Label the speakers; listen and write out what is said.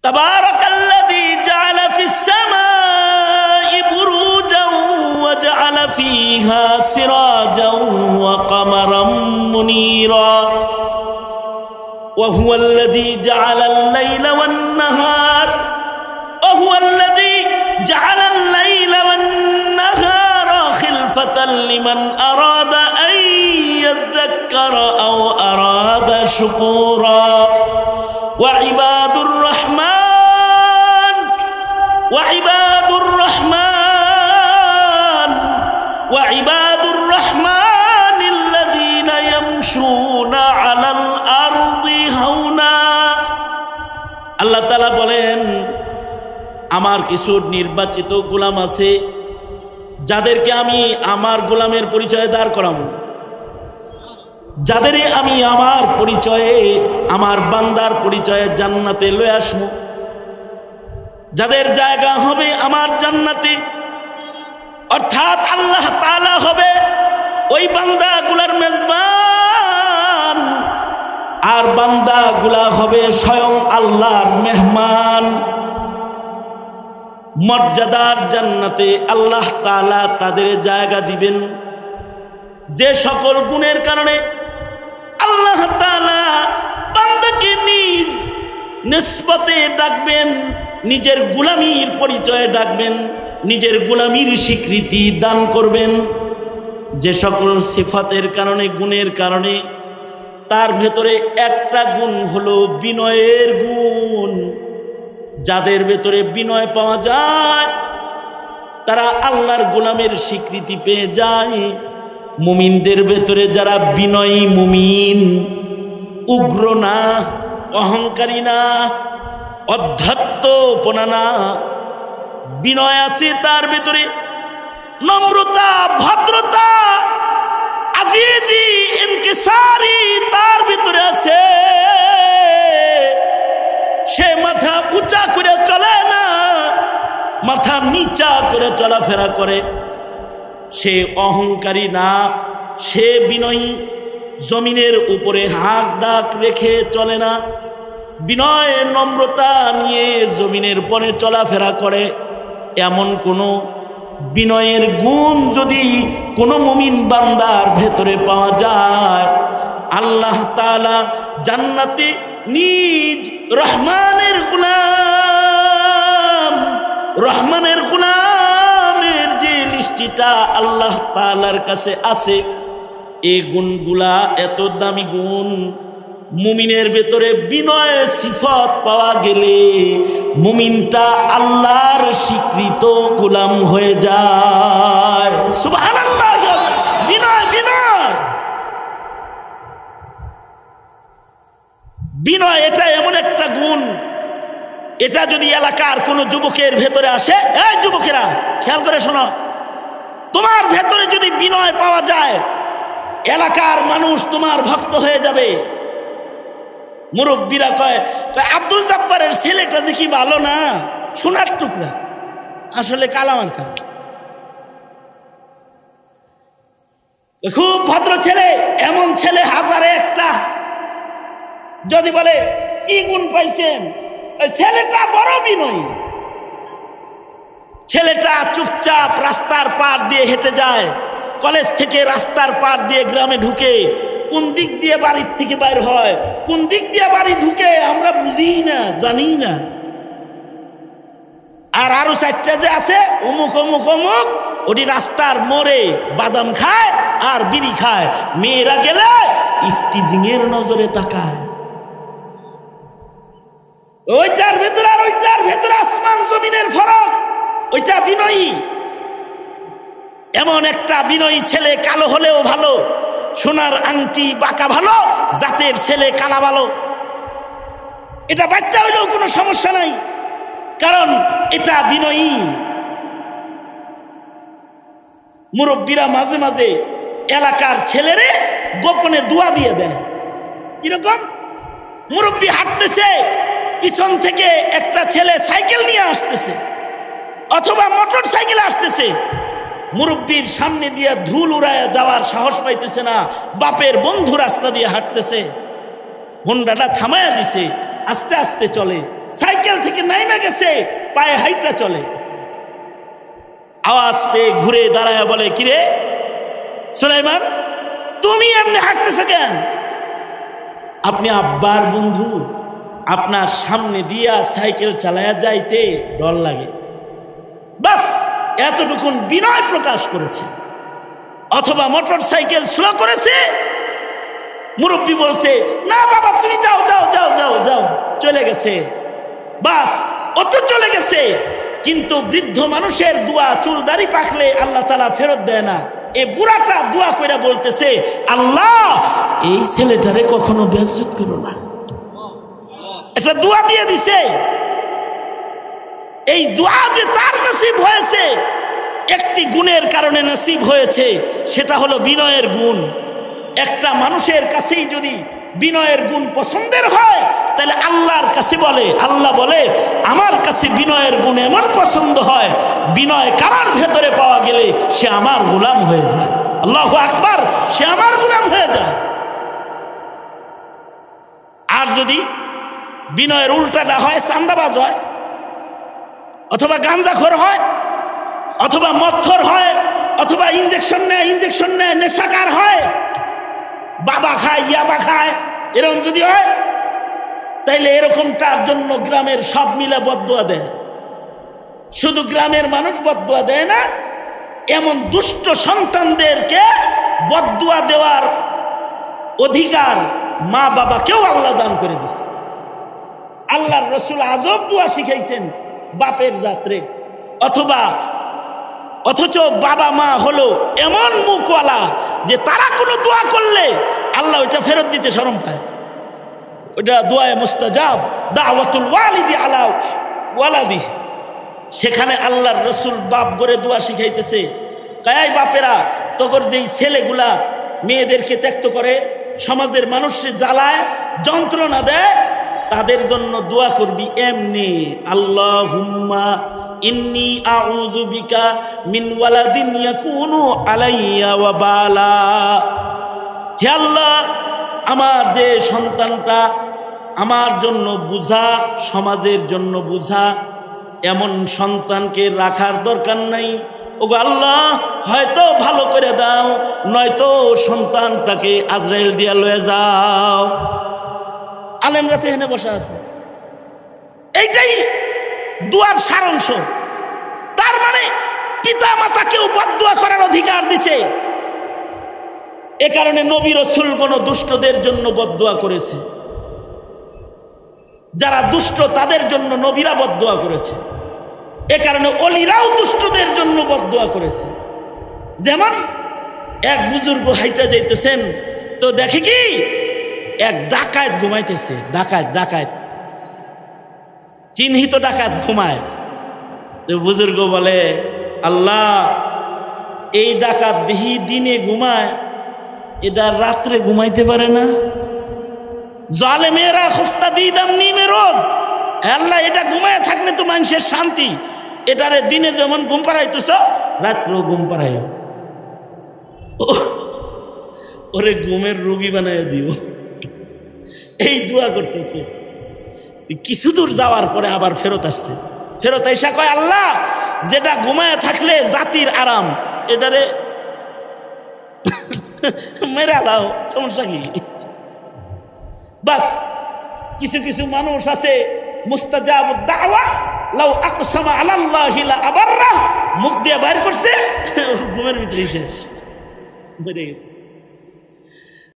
Speaker 1: তাবারাকাল্লাযী জাআলা ফিস সামাই বুরুজান ওয়া জাআলা ফীহা সিরাজান ওয়া কামারাম মুনীরা ওয়া হুয়াল্লাযী জাআলাল লাইলা ওয়ান নাহার ওয়া হুয়াল্লাযী জাআলাল লাইলা ওয়ান নাহারা খিলফাতান লিমান আরাদা আন ইয়াযাক্কারা আও আরাদা শুকুরা وعباد الرحمن الذين يمشون على الأرض هونا আল্লাহ তাআলা বলেন আমার কিছু নির্বাচিত গোলাম আছে যাদেরকে আমি আমার গোলামের পরিচয় দাঁড় করাবো, যাদের আমি আমার পরিচয়ে আমার বান্দার পরিচয়ে জান্নাতে লয়ে আসবো, যাদের জায়গা হবে আমার জান্নাতে, অর্থাৎ আল্লাহ তাআলা হবে ওই বান্দাগুলার মেজবান আর বান্দাগুলা হবে স্বয়ং আল্লাহর মেহমান। মর্যাদার জান্নাতে আল্লাহ তাআলা তাদের জায়গা দিবেন যে সকল গুণের কারণে আল্লাহ তাআলা বান্দাকে নিজ নিসবতে ডাকবেন, নিজের গোলামীর পরিচয়ে ডাকবেন, নিজের গোলামীর স্বীকৃতি দান করবেন। যে সকল সিফাতের কারণে গুণের কারণে তার ভেতরে একটা গুণ হলো বিনয়ের গুণ। যাদের ভেতরে বিনয় পাওয়া যায় তারা আল্লাহর গোলামের স্বীকৃতি পেয়ে যায়। মুমিনদের ভেতরে যারা বিনয়ী মুমিন, উগ্র না, অহংকারী না, অধ্যত্তপনা না, বিনয় আছে তার ভেতরে, নম্রতা, ভদ্রতা, আজিজি, ইনকিসারি তার ভিতরে আছে। সে মাথা উঁচা করে চলে না, মাথা নিচা করে চলাফেরা করে। সে অহংকারী না, সে বিনয়ী, জমিনের উপরে হাত ডাক রেখে চলে না, বিনয় নম্রতা নিয়ে জমিনের পরে চলাফেরা করে। এমন কোনো বিনয়ের গুণ যদি কোনো মুমিন বান্দার ভেতরে পাওয়া যায়, আল্লাহ তাআলা জান্নাতে নিজ রহমানের গোলামের যে লিস্টিটা আল্লাহ তাআলার কাছে আছে, এই গুণগুলা এত দামি গুণ। মুমিনের ভেতরে বিনয় সিফত পাওয়া গেলে মুমিনটা আল্লাহর স্বীকৃত গোলাম হয়ে যায়। সুবহানাল্লাহ। বিনয় বিনয় বিনয় এটা এমন একটা গুণ, এটা যদি এলাকার কোনো যুবকের ভেতরে আসে, এই যুবকেরা খেয়াল করে শোনো, তোমার ভেতরে যদি বিনয় পাওয়া যায় এলাকার মানুষ তোমার ভক্ত হয়ে যাবে। মুরব্বীরা কয় আব্দুল জব্বারের ছেলেটা দেখি ভালো না, সোনার টুকরা, আসলে কালামার্কা, খুব ভদ্র ছেলে। এমন ছেলে হাজারে একটা। যদি বলে কি গুণ পাইছেন, ছেলেটা বড় বিনয়ী, ছেলেটা চুপচাপ রাস্তার পার দিয়ে হেঁটে যায়, কলেজ থেকে রাস্তার পার দিয়ে গ্রামে ঢুকে, কোন দিক দিয়ে বাড়ির থেকে বাইর হয়, কোন দিক দিয়ে বাড়ি ঢুকে আমরা বুঝি না, জানি না। আর আরো চারটা যে আছে অমুক অমুক অমুক, ওটি রাস্তার মোড়ে বাদাম খায় আর বিড়ি খায়, মেয়েরা গেলে ইফতিজিং এর নজরে তাকায়। ওইটার ভেতরে আর ওইটার ভেতরে আসমান জমিনের ফরক। ওইটা বিনয়ী, এমন একটা বিনয়ী ছেলে কালো হলেও ভালো, সোনার আংটি বাঁকা ভালো, জাতের ছেলে কালা ভালো। এটা বাচ্চা হইলেও কোনো সমস্যা নাই, কারণ এটা বিনয়ী। মুরব্বীরা মাঝে মাঝে এলাকার ছেলেরে গোপনে দোয়া দিয়ে দেয়। কিরকম? মুরব্বী হাঁটতেছে, পিছন থেকে একটা ছেলে সাইকেল নিয়ে আসতেছে অথবা মোটর সাইকেল আসতেছে, মুরব্বীর সামনে দিয়ে ধুল উড়ায় যাওয়ার সাহস পাইতেছে না, বাপের বন্ধু রাস্তা দিয়ে হাঁটতেছে, হোন্ডাটা থামায়া দিছে, আস্তে আস্তে চলে, সাইকেল থেকে নাইমা গেছে, পায়ে হাইটা চলে। আওয়াজ পেয়ে ঘুরে দাঁড়ায় বলে, কিরে সুলাইমান, তুমি এমনি হাঁটতেছ কেন? আপনি আব্বার বন্ধু, আপনার সামনে দিয়া সাইকেল চালায়া যাইতে ডর লাগে। বাস এতটুকুন বিনয় প্রকাশ করেছে। অথবা মোটর সাইকেল স্লো করেছে, মুরব্বী বলছে, না বাবা তুমি যাও যাও যাও যাও যাও, চলে গেছে। বাস অত চলে গেছে। কিন্তু বৃদ্ধ মানুষের দোয়া চুল দাড়ি পাকলে আল্লাহ তাআলা ফেরত দেয় না। এই বুড়াটা দোয়া করে বলতেছে, আল্লাহ এই ছেলেটারে কখনো বেইজ্জত করো না। একটা দোয়া দিয়ে দিছে। এই দোয়া যে তার নসিব হয়েছে, একটি গুণের কারণে নসিব হয়েছে, সেটা হলো বিনয়ের গুণ। একটা মানুষের কাছেই যদি বিনয়ের গুণ পছন্দের হয়, তাহলে আল্লাহর কাছে বলে, আল্লাহ বলে আমার কাছে বিনয়ের গুণ এমন পছন্দ হয়, বিনয় কারার ভেতরে পাওয়া গেলে সে আমার গোলাম হয়ে যায়। আল্লাহু আকবার, সে আমার গোলাম হয়ে যায়। আর যদি বিনয়ের উল্টাটা হয়, চান্দাবাজ হয়, অথবা গাঞ্জাখোর হয়, অথবা মদখোর হয়, অথবা ইঞ্জেকশন নেয় নেশাকার হয়, বাবা খায় ইয়াবা খায়, এরকম যদি হয়, তাইলে এরকমটার জন্য গ্রামের সব মিলে বদদুয়া দেয়। শুধু গ্রামের মানুষ বদদুয়া দেয় না, এমন দুষ্ট সন্তানদেরকে বদদুয়া দেওয়ার অধিকার মা বাবাকেও আল্লাহ দান করে দিয়েছে। আল্লাহর রসুল আজব দোয়া শিখাইছেন বাপের যাত্রে। অথচ বাবা মা হলো এমন মুখওয়ালা যে তারা কোনো দোয়া করলে আল্লাহ ওইটা ফেরত দিতে শরম পায়। ওইটা দোয়ায়ে মুস্তাজাব, দাওয়াতুল ওয়ালিদি আলা ওয়ালাদি। সেখানে আল্লাহর রসুল বাপ করে দোয়া শিখাইতেছে, কায়াই বাপেরা তগর যেই ছেলেগুলা মেয়েদেরকে ত্যাক্ত করে, সমাজের মানুষকে জ্বালায়, যন্ত্রণা দেয়, তাদের জন্য দোয়া করবি এমনি, আল্লাহুম্মা ইন্নী আউযু বিকা মিন ওয়ালাদিন ইয়াকুনু আলাইয়া ওয়াবালা। হে আল্লাহ, আমার যে সন্তানটা আমার জন্য বুঝা, সমাজের জন্য বুঝা, এমন সন্তানকে রাখার দরকার নাই। ওগো আল্লাহ, হয়তো ভালো করে দাও, নয়তো সন্তানটাকে আজরাইল দিয়া লয়ে যাও। আলেমরা তো এখানে বসা আছে। এইটাই দুয়ার সারাংশ। তার মানে পিতা মাতাকেও বদদুয়া করার অধিকার দিছে। এ কারণে নবী রাসূল কোন দুষ্টদের জন্য বদদুয়া করেছে। যারা দুষ্ট তাদের জন্য নবীরা বদদুয়া করেছে। এ কারণে ওলিরাও দুষ্টদের জন্য বদদুয়া করেছে। যেমন এক বুজুর্গ হাইটা যাইতেছেন, তো দেখে কি এক ডাকাত ঘুমাইতেছে। ডাকাত চিহ্নিত ডাকাত ঘুমায়। বুজুর্গ বলে, আল্লাহ এই ডাকাত বিহি দিনে ঘুমায়, এটা রাত্রে ঘুমাইতে পারে না? জালেমেরা খুস্তা দিদাম নিমে রোজ। আল্লাহ এটা ঘুমায় থাকলে তো মানুষের শান্তি, এটারে দিনে যেমন ঘুম পাড়াইতেছ রাত্রেও ঘুম পাড়াইও। ওরে ঘুমের রোগী বানায় দিও। এই দোয়া করতেছে। কিছু দূর যাওয়ার পরে আবার ফেরত আসছে। ফেরত এসা কয়, আল্লাহ যেটা ঘুমায় থাকলে জাতির আরাম, এটারে মেরা দাও, সমস্যা কি? বাস কিছু কিছু মানুষ আছে মুস্তাজাবুদ দাওয়া, লাউ আকসামা আলাল্লাহি লা আবাররা, মুখ দিয়ে বাইর করছে, ঘুমের ভিতরে শেষ, বেড়ে গেছে।